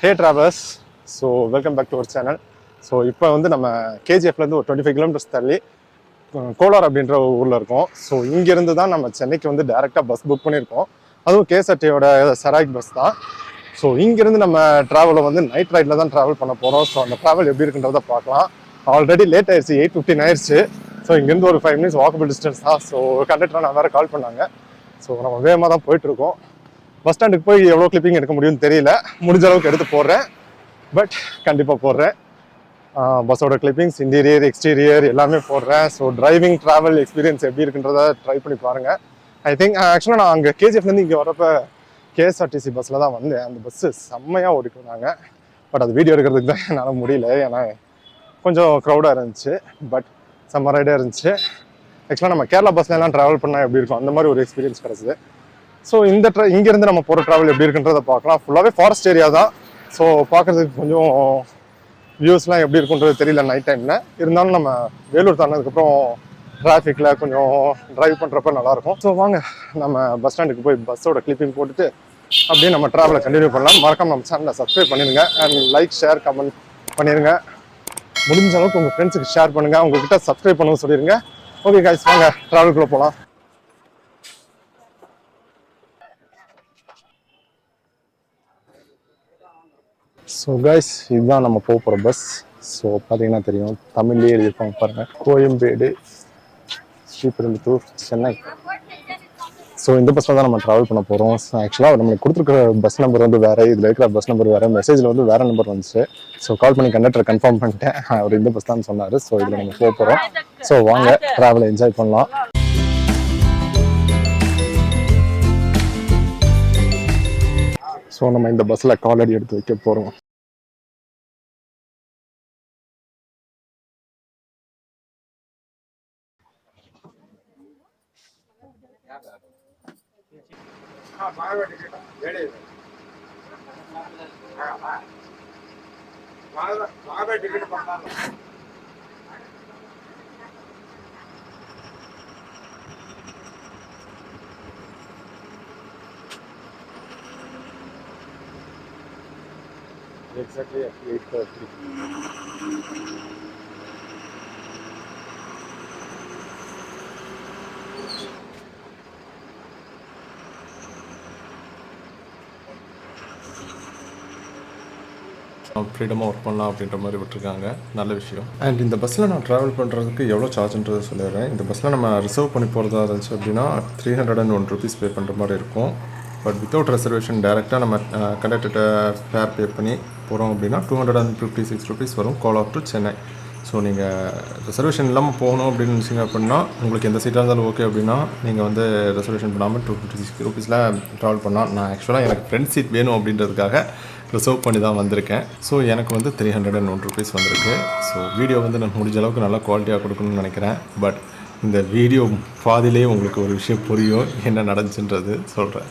Hey travellers, so welcome back to our channel. So இப்போ வந்து நம்ம கேஜிஎஃப்லேருந்து ஒரு 25 கிலோமீட்டர்ஸ் தள்ளி கோலார் அப்படின்ற ஒரு ஊரில் இருக்கோம். ஸோ இங்கேருந்து தான் நம்ம சென்னைக்கு வந்து டேரெக்டாக பஸ் புக் பண்ணியிருக்கோம். அதுவும் கேஎஸ்ஆர்டியோட செராக் பஸ் தான். ஸோ இங்கேருந்து நம்ம ட்ராவலை வந்து நைட் ரைடில் தான் ட்ராவல் பண்ண போகிறோம். ஸோ அந்த ட்ராவல் எப்படி இருக்குன்றதை பார்க்கலாம். ஆல்ரெடி லேட் ஆயிடுச்சு, 8:15 ஆயிடுச்சு. ஸோ இங்கேருந்து ஒரு 5 மினிட்ஸ் வாக்கபிள் டிஸ்டன்ஸ் தான். ஸோ கண்டக்டர் நான் வேறு கால் பண்ணாங்க. ஸோ நம்ம வேகமாக தான் போயிட்டுருக்கோம். பஸ் ஸ்டாண்டுக்கு போய் எவ்வளோ கிளிப்பிங் எடுக்க முடியும்னு தெரியல. முடிஞ்ச அளவுக்கு எடுத்து போடுறேன், பட் கண்டிப்பாக போடுறேன். பஸ்ஸோட கிளிப்பிங்ஸ், இன்டீரியர், எக்ஸ்டீரியர் எல்லாமே போடுறேன். ஸோ டிரைவிங் ட்ராவல் எக்ஸ்பீரியன்ஸ் எப்படி இருக்குன்றத ட்ரை பண்ணி பாருங்கள். ஐ திங்க் ஆக்சுவலாக நான் அங்கே கேஜிஎஃப்லேருந்து இங்கே வரப்போ கேஎஸ்ஆர்டிசி பஸ்ஸில் தான் வந்தேன். அந்த பஸ்ஸு செம்மையாக ஓடிக்குனாங்க. பட் அது வீடியோ எடுக்கிறதுக்கு தான் என்னால் முடியல, ஏன்னா கொஞ்சம் க்ரௌடாக இருந்துச்சு. பட் செம்ம ரைடாக இருந்துச்சு. ஆக்சுவலாக நம்ம கேரளா பஸ்லாம் ட்ராவல் பண்ணால் எப்படி இருக்கும், அந்த மாதிரி ஒரு எக்ஸ்பீரியன்ஸ் கிடச்சிது. ஸோ இங்கேருந்து நம்ம போகிற ட்ராவல் எப்படி இருக்குன்றதை பார்க்கலாம். ஃபுல்லாகவே ஃபாரஸ்ட் ஏரியா தான். ஸோ பார்க்குறதுக்கு கொஞ்சம் வியூஸ்லாம் எப்படி இருக்குன்றது தெரியல நைட் டைமில். இருந்தாலும் நம்ம வேலூர் தாண்டதுக்கப்புறம் டிராஃபிக்கில் கொஞ்சம் ட்ரைவ் பண்ணுறப்ப நல்லாயிருக்கும். ஸோ வாங்க நம்ம பஸ் ஸ்டாண்டுக்கு போய் பஸ்ஸோட கிளிப்பிங் போட்டுட்டு அப்படியே நம்ம ட்ராவலை கண்டினியூ பண்ணலாம். மறக்காம நம்ம சேனலை சப்ஸ்கிரைப் பண்ணிடுங்க அண்ட் லைக், ஷேர், கமெண்ட் பண்ணிடுங்க. முடிஞ்ச அளவுக்கு உங்கள் ஃப்ரெண்ட்ஸுக்கு ஷேர் பண்ணுங்கள். உங்ககிட்ட சப்ஸ்கிரைப் பண்ண சொல்லிடுங்க. ஓகே கைஸ், வாங்க ட்ராவலுக்குள்ளே போகலாம். ஸோ கைஸ், இதுதான் நம்ம போகிற பஸ். ஸோ பார்த்தீங்கன்னா தெரியும், தமிழ்லேயே எழுதியிருப்பாங்க பாருங்கள், கோயம்பேடு ஸ்ரீபெரும்புத்தூர் சென்னை. ஸோ இந்த பஸ்ஸில் தான் நம்ம ட்ராவல் பண்ண போகிறோம். ஆக்சுவலாக நம்மளுக்கு கொடுத்துருக்குற பஸ் நம்பர் வந்து வேறு, இதில் இருக்கிற பஸ் நம்பர் வேறு, மெசேஜில் வந்து வேறு நம்பர் வந்துச்சு. ஸோ கால் பண்ணி கண்டக்டரை கன்ஃபார்ம் பண்ணிட்டேன், அவர் இந்த பஸ் தான் சொன்னார். ஸோ இதில் நம்ம போக போகிறோம். ஸோ வாங்க ட்ராவலை என்ஜாய் பண்ணலாம். ஸோ நம்ம இந்த பஸ்ஸில் காலடி எடுத்து வைக்க போகிறோம். Exactly at 8:30. ஃப்ரீடமாக ஒர்க் பண்ணலாம் அப்படின்ற மாதிரி விட்டுருக்காங்க, நல்ல விஷயம். அண்ட் இந்த பஸ்ஸில் நான் ட்ராவல் பண்ணுறதுக்கு எவ்வளோ சார்ஜ்ன்றதை சொல்லிடுறேன். இந்த பஸ்ஸில் நம்ம ரிசர்வ் பண்ணி போகிறதா இருந்துச்சு அப்படின்னா 301 rupees பே பண்ணுற மாதிரி இருக்கும். பட் வித்தவுட் ரெசர்வேஷன் டேரெக்டாக நம்ம கண்டக்டர்கிட்ட ஃபேர் பே பண்ணி போகிறோம் அப்படின்னா 256 rupees வரும், கோலார் டு சென்னை. ஸோ நீங்கள் ரிசர்வேஷன் இல்லாமல் போகணும் அப்படின்னு நினச்சிங்க அப்படின்னா, உங்களுக்கு எந்த சீட்டாக இருந்தாலும் ஓகே அப்படின்னா நீங்கள் வந்து ரெசர்வேஷன் பண்ணாமல் 256 rupeesல ட்ராவல் பண்ணால். நான் ஆக்சுவலாக எனக்கு ஃப்ரண்ட் சீட் வேணும் அப்படின்றதுக்காக ரிசர்வ் பண்ணி தான் வந்திருக்கேன். ஸோ எனக்கு வந்து 301 rupees வந்திருக்கு. ஸோ வீடியோ வந்து நான் முடிஞ்ச அளவுக்கு நல்லா குவாலிட்டியாக கொடுக்கணும்னு நினைக்கிறேன். பட் இந்த வீடியோ பாதிலே உங்களுக்கு ஒரு விஷயம் புரியும், என்ன நடந்துச்சுன்றது சொல்கிறேன்.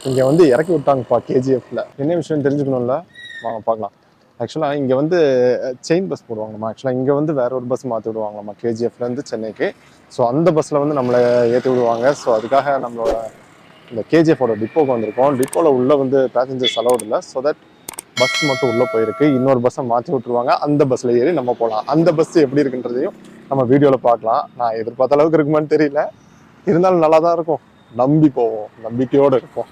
இங்கே வந்து இறக்கி விட்டாங்கப்பா கேஜிஎஃப்ல. என்ன விஷயம் தெரிஞ்சுக்கணும்ல, வாங்க பார்க்கலாம். ஆக்சுவலாக இங்கே வந்து செயின் பஸ் போடுவாங்கம்மா. ஆக்சுவலாக இங்கே வந்து வேற ஒரு பஸ் மாற்றி விடுவாங்கம்மா கேஜிஎஃப்லேருந்து சென்னைக்கு. ஸோ அந்த பஸ்ஸில் வந்து நம்மளை ஏற்றி விடுவாங்க. ஸோ அதுக்காக நம்மளோட இந்த கேஜிஎஃபோட டிப்போக்கு வந்திருக்கோம். டிப்போவில் உள்ளே வந்து பேசஞ்சர்ஸ் அலௌட் இல்லை. ஸோ தட் பஸ் மட்டும் உள்ளே போயிருக்கு. இன்னொரு பஸ்ஸை மாற்றி விட்டுருவாங்க. அந்த பஸ்ஸில் ஏறி நம்ம போகலாம். அந்த பஸ் எப்படி இருக்குன்றதையும் நம்ம வீடியோவில் பார்க்கலாம். நான் எதிர்பார்த்த அளவுக்கு இருக்குமான்னு தெரியல, இருந்தாலும் நல்லா தான் இருக்கும். நம்பி போவோம், நம்பிக்கையோடு இருப்போம்.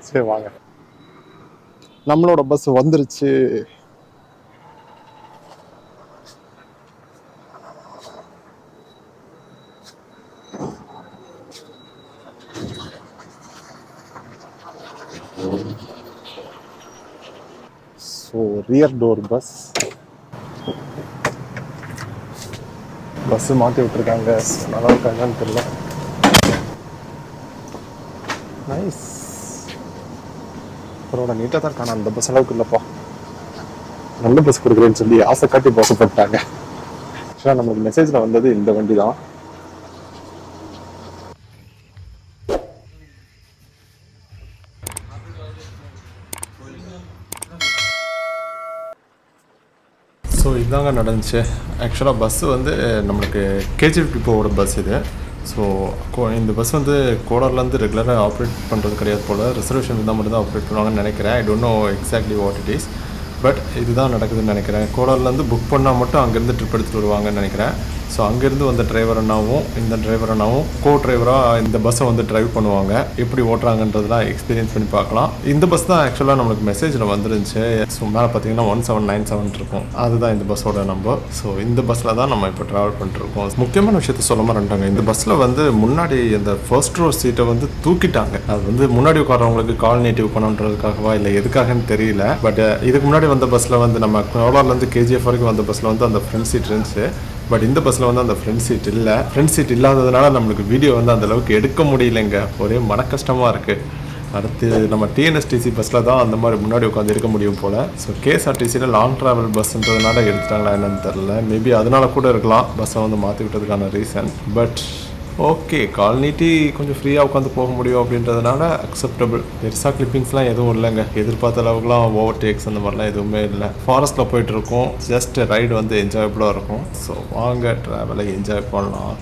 சரி வாங்க, நம்மளோட பஸ் வந்துருச்சு. ஸோ ரியர் டோர் பஸ் மாற்றி விட்டுருக்காங்க. நல்லா இருக்காங்கன்னு தெரியல. நைஸ், பரவாயில்ல, நீட்டாக தான் இருக்கான. அந்த பஸ் அளவுக்கு இல்லைப்பா. நல்ல பஸ் கொடுக்குறேன்னு சொல்லி ஆசை காட்டி போசப்பட்டாங்க. ஆக்சுவலாக நம்மளுக்கு மெசேஜில் வந்தது இந்த வண்டி தான். ஸோ இதாங்க நடந்துச்சு. ஆக்சுவலாக பஸ்ஸு வந்து நம்மளுக்கு கேஜிஎஃப் டிப்போவோட பஸ் இது. ஸோ இந்த பஸ் வந்து கோலார்லேருந்து ரெகுலராக ஆப்ரேட் பண்ணுறது கிடையாது போல். ரிசர்வேஷன் இருந்தால் மட்டும் தான் ஆப்ரேட் பண்ணுவாங்கன்னு நினைக்கிறேன். I don't know exactly what it is, but இதுதான் நடக்குதுன்னு நினைக்கிறேன். கோலார்லேருந்து புக் பண்ணால் மட்டும் அங்கேருந்து ட்ரிப் எடுத்துகிட்டு வருவாங்கன்னு நினைக்கிறேன். ஸோ அங்கேருந்து வந்த டிரைவர் அண்ணாவும் இந்த டிரைவர் அண்ணாவும் கோ டிரைவராக இந்த பஸ்ஸை வந்து ட்ரைவ் பண்ணுவாங்க. எப்படி ஓட்டுறாங்கன்றதுலாம் எக்ஸ்பீரியன்ஸ் பண்ணி பார்க்கலாம். இந்த பஸ் தான் ஆக்சுவலாக நம்மளுக்கு மெசேஜில் வந்துருந்துச்சு. ஸோ மேலே பார்த்தீங்கன்னா 1797 இருக்கும், அதுதான் இந்த பஸ்ஸோட நம்பர். ஸோ இந்த பஸ்ஸில் தான் நம்ம இப்போ ட்ராவல் பண்ணிட்டுருக்கோம். முக்கியமான விஷயத்த சொல்ல மாட்டாங்க, இந்த பஸ்ஸில் வந்து முன்னாடி இந்த ஃபர்ஸ்ட் ரோ சீட்டை வந்து தூக்கிட்டாங்க. அது வந்து முன்னாடி உட்காரவங்களுக்கு கால் நேட்டிவ் பண்ணுறதுக்காகவா இல்லை எதுக்காகன்னு தெரியல. பட் இதுக்கு முன்னாடி வந்த பஸ்ஸில் வந்து நம்ம கோலார்லேருந்து கேஜிஎஃப் வரைக்கும் வந்த பஸ்ஸில் வந்து அந்த ஃப்ரண்ட் சீட் இருந்துச்சு. பட் இந்த பஸ்ஸில் வந்து அந்த ஃப்ரண்ட் சீட் இல்லை. ஃப்ரண்ட் சீட் இல்லாததுனால நம்மளுக்கு வீடியோ வந்து அந்த அளவுக்கு எடுக்க முடியலைங்க. ஒரே மன கஷ்டமாக இருக்குது. அடுத்து நம்ம டிஎன்எஸ்டிசி பஸ்ஸில் தான் அந்த மாதிரி முன்னாடி உட்காந்து இருக்க முடியும் போல். ஸோ கேஎஸ்ஆர்டிசியில் லாங் ட்ராவல் பஸ்ன்றதுனால எடுத்துட்டாங்களா என்னன்னு தெரில. மேபி அதனால கூட இருக்கலாம் பஸ்ஸை வந்து மாற்றி விட்டதுக்கான ரீசன். பட் ஓகே, கால் நீட்டி கொஞ்சம் ஃப்ரீயாக உட்காந்து போக முடியும் அப்படின்றதுனால அக்செப்டபிள். பெருசாக கிளிப்பிங்ஸ்லாம் எதுவும் இல்லைங்க. எதிர்பார்த்த அளவுக்குலாம் ஓவர்டேக்ஸ் அந்த மாதிரிலாம் எதுவுமே இல்லை. ஃபாரஸ்ட்டில் போயிட்டுருக்கோம். ஜஸ்ட் ரைடு வந்து என்ஜாயபுளாக இருக்கும். ஸோ வாங்க ட்ராவலை என்ஜாய் பண்ணலாம்.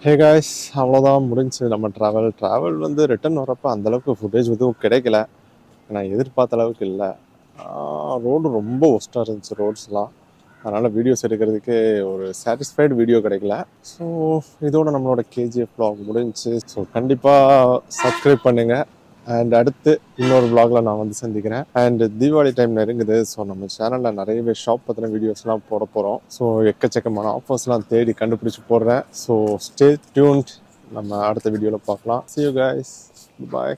ஹே காய்ஸ், அவ்வளோதான் முடிஞ்சு நம்ம ட்ராவல் வந்து ரிட்டர்ன் வரப்போ அந்தளவுக்கு ஃபுட்டேஜ் எதுவும் கிடைக்கல. நான் எதிர்பார்த்த அளவுக்கு இல்லை. ரோடு ரொம்ப ஒஸ்ட்டாக இருந்துச்சு ரோட்ஸ்லாம். அதனால் வீடியோஸ் எடுக்கிறதுக்கே ஒரு சாட்டிஸ்ஃபைடு வீடியோ கிடைக்கல. ஸோ இதோட நம்மளோட கேஜிஎஃப் vlog முடிஞ்சுச்சு. ஸோ கண்டிப்பாக சப்ஸ்கிரைப் பண்ணுங்கள். அண்ட் அடுத்து இன்னொரு vlogல நான் வந்து சந்திக்கிறேன். அண்ட் தீபாவளி டைம் நெருங்குது. ஸோ நம்ம சேனலில் நிறையவே ஷாப் பற்றின வீடியோஸ்லாம் போட போகிறோம். ஸோ எக்கச்சக்கமான ஆஃபர்ஸ்லாம் தேடி கண்டுபிடிச்சி போடுறேன். So stay tuned. நம்ம அடுத்த வீடியோவில் பார்க்கலாம். See you guys. Bye.